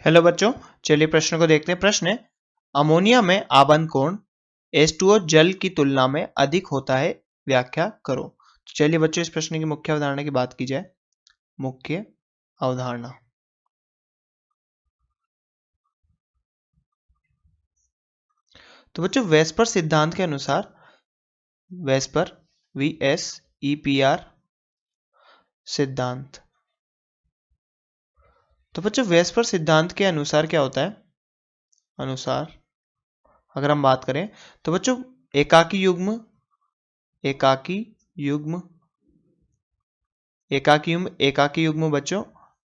Hello बच्चों, चलिए प्रश्न को देखते हैं। प्रश्न है, अमोनिया में आबंध कोण H2O जल की तुलना में अधिक होता है, व्याख्या करो। तो चलिए बच्चों, इस प्रश्न की मुख्य अवधारणा की बात की जाए। मुख्य अवधारणा, तो बच्चों वेस्पर सिद्धांत के अनुसार, वेस्पर VSEPR सिद्धांत, तो बच्चों वेस्पर सिद्धांत के अनुसार क्या होता है? अनुसार अगर हम बात करें तो बच्चों एकाकी युग्म, एकाकी युग्म, एकाकी युग्म बच्चों,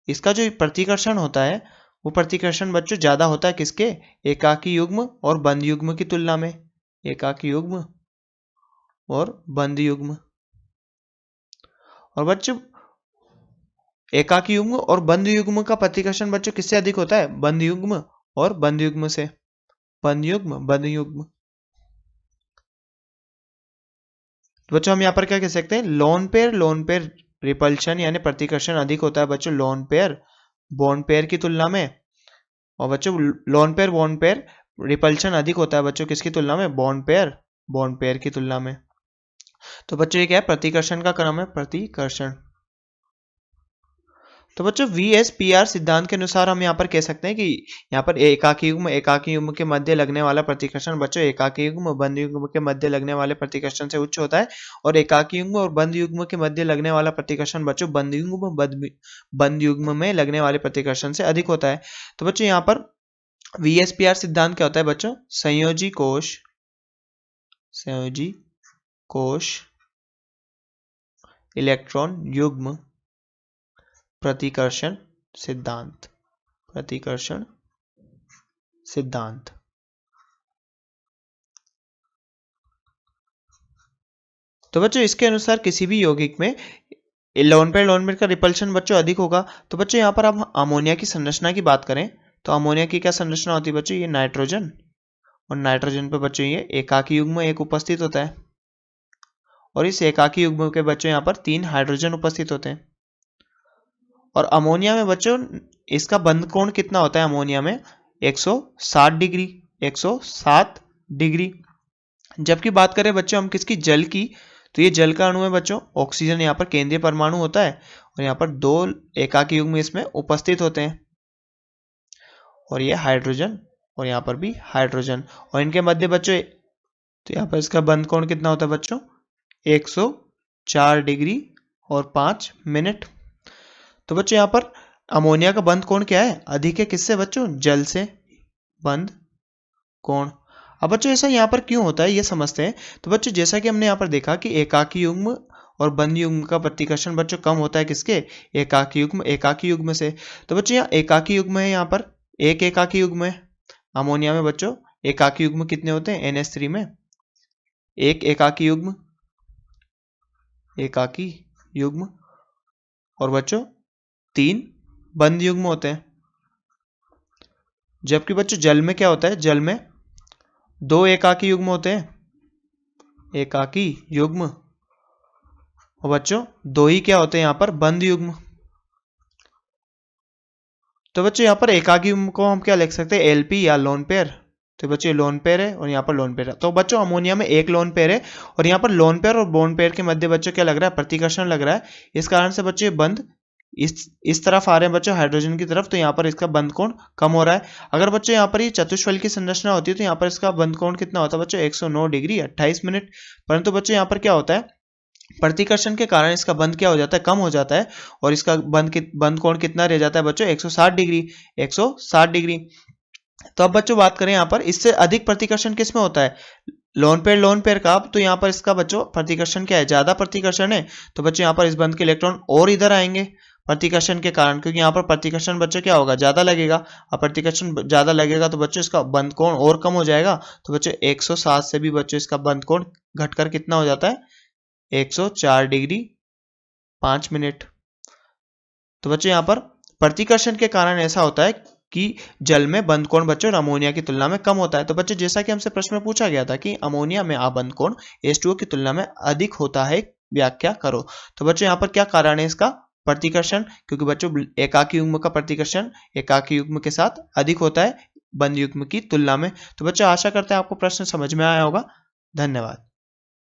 इसका जो प्रतिकर्षण होता है वो प्रतिकर्षण बच्चों ज्यादा होता है किसके? एकाकी युग्म और बंध युग्म की तुलना में। एकाकी युग्म और बंध युग्म, और बच्चों एकाकी युग्म और बंध युग्म का प्रतिकर्षण बच्चों किससे अधिक होता है? बंध युग्म और बंध युग्म से। बंध युग्म, बंध युग्म, तो बच्चों हम यहाँ पर क्या कह सकते हैं? लोन पेयर रिपल्शन यानी प्रतिकर्षण अधिक होता है बच्चों लोन पेयर बॉन्ड पेयर की तुलना में। और बच्चों lone pair bond pair repulsion अधिक होता है बच्चों किसकी तुलना में? बॉन्ड पेयर की तुलना में। तो बच्चों ये क्या है? प्रतिकर्षण का क्रम है, प्रतिकर्षण। तो बच्चों VSPR सिद्धांत के अनुसार हम यहाँ पर कह सकते हैं कि यहाँ पर एकाकी युग्म के मध्य लगने वाला प्रतिकर्षण बच्चों एकाकी युग्म बंध युग्म के मध्य लगने वाले प्रतिकर्षण से उच्च होता है, और एकाकी युग्म और बंध युग्म के मध्य लगने वाला प्रतिकर्षण बच्चों बंध युग्म में लगने वाले प्रतिकर्षण से अधिक होता है। तो बच्चों यहाँ पर VSPR सिद्धांत क्या होता है बच्चों? संयोजी कोश इलेक्ट्रॉन युग्म प्रतिकर्षण सिद्धांत, प्रतिकर्षण सिद्धांत। तो बच्चों इसके अनुसार किसी भी यौगिक में लोन पेयर का रिपल्शन बच्चों अधिक होगा। तो बच्चों यहाँ पर हम अमोनिया की संरचना की बात करें तो अमोनिया की क्या संरचना होती है बच्चों? ये नाइट्रोजन, और नाइट्रोजन पे बच्चों ये एकाकी युग्म एक उपस्थित होता है, और इस एकाकी युग्म के बच्चों यहाँ पर 3 हाइड्रोजन उपस्थित होते हैं। और अमोनिया में बच्चों इसका बंध कोण कितना होता है? अमोनिया में 160 डिग्री, 160 डिग्री। जबकि बात करें बच्चों हम किसकी? जल की, तो ये जल का अणु है बच्चों। ऑक्सीजन यहाँ पर केंद्रीय परमाणु होता है, और यहाँ पर 2 एकाकी युग्म इसमें उपस्थित होते हैं, और ये हाइड्रोजन, और यहाँ पर भी हाइड्रोजन, और इनके मध्य बच्चों, तो यहाँ पर इसका बंध कोण कितना होता है बच्चों? 104 डिग्री और 5 मिनट। तो बच्चों यहाँ पर अमोनिया का बंध कोण क्या है? अधिक है किससे बच्चों? जल से। बंध कोण। अब बच्चों ऐसा यहाँ पर क्यों होता है ये समझते हैं। तो बच्चों जैसा कि हमने यहाँ पर देखा कि एकाकी युग्म और बंध युग्म का प्रतिकर्षण बच्चों कम होता है किसके? एकाकी युग्म से। तो बच्चों यहाँ एकाकी युग्म है, यहाँ पर एक एकाकी युग्म है। अमोनिया में बच्चों एकाकी युग्म कितने होते हैं? NH3 में एक एकाकी युग्म, और बच्चों 3 बंध युग्म होते हैं। जबकि बच्चों जल में क्या होता है? जल में 2 एकाकी युग्म होते हैं, एकाकी युग्म, और बच्चों 2 ही क्या होते हैं यहाँ पर? बंध युग्म। तो बच्चों यहाँ पर एकाकी युग्म को हम क्या लिख सकते हैं? LP या लोन पेयर। तो बच्चों लोन पेयर है और यहाँ पर लोन पेयर है। तो बच्चों अमोनिया में एक लोन पेयर है, और यहाँ पर लोन पेयर और बॉन्ड पेयर के मध्य बच्चों क्या लग रहा है? प्रतिकर्षण लग रहा है। इस कारण से बच्चों ये बंध इस तरफ आ रहे हैं बच्चों, हाइड्रोजन की तरफ, तो यहाँ पर इसका बंध कोण कम हो रहा है। अगर बच्चों यहाँ पर ये चतुष्फल की संरचना होती है तो यहाँ पर इसका बंध कोण कितना होता है बच्चों? 109 डिग्री 28 मिनट। परंतु बच्चों यहाँ पर क्या होता है? प्रतिकर्षण के कारण इसका बंध क्या हो जाता है? कम हो जाता है, और इसका बंध कोण कितना रह जाता है बच्चों? 160 डिग्री, 160 डिग्री। तो अब बच्चों बात करें यहाँ पर इससे अधिक प्रतिकर्षण किस में होता है? लोन पेयर का। तो यहाँ पर इसका बच्चों प्रतिकर्षण क्या है? ज्यादा प्रतिकर्षण है। तो बच्चों यहाँ पर इस बंध के इलेक्ट्रॉन और इधर आएंगे प्रतिकर्षण के कारण, क्योंकि यहाँ पर प्रतिकर्षण बच्चों क्या होगा? ज्यादा लगेगा। अब प्रतिकर्षण ज्यादा लगेगा तो बच्चों इसका बंध कोण और कम हो जाएगा। तो बच्चों 107 से भी बच्चों इसका बंध कोण घटकर कितना हो जाता है? 104 डिग्री 5 मिनट। तो बच्चों यहाँ पर प्रतिकर्षण के कारण ऐसा होता है कि जल में बंध कोण बच्चों अमोनिया की तुलना में कम होता है। तो बच्चों जैसा कि हमसे प्रश्न में पूछा गया था कि अमोनिया में आबंध कोण H2O की तुलना में अधिक होता है, व्याख्या करो। तो बच्चों यहाँ पर क्या कारण है इसका? प्रतिकर्षण, क्योंकि बच्चों एकाकी युग्म का प्रतिकर्षण एकाकी युग्म के साथ अधिक होता है बंद युग्म की तुलना में। तो बच्चों आशा करते हैं आपको प्रश्न समझ में आया होगा। धन्यवाद।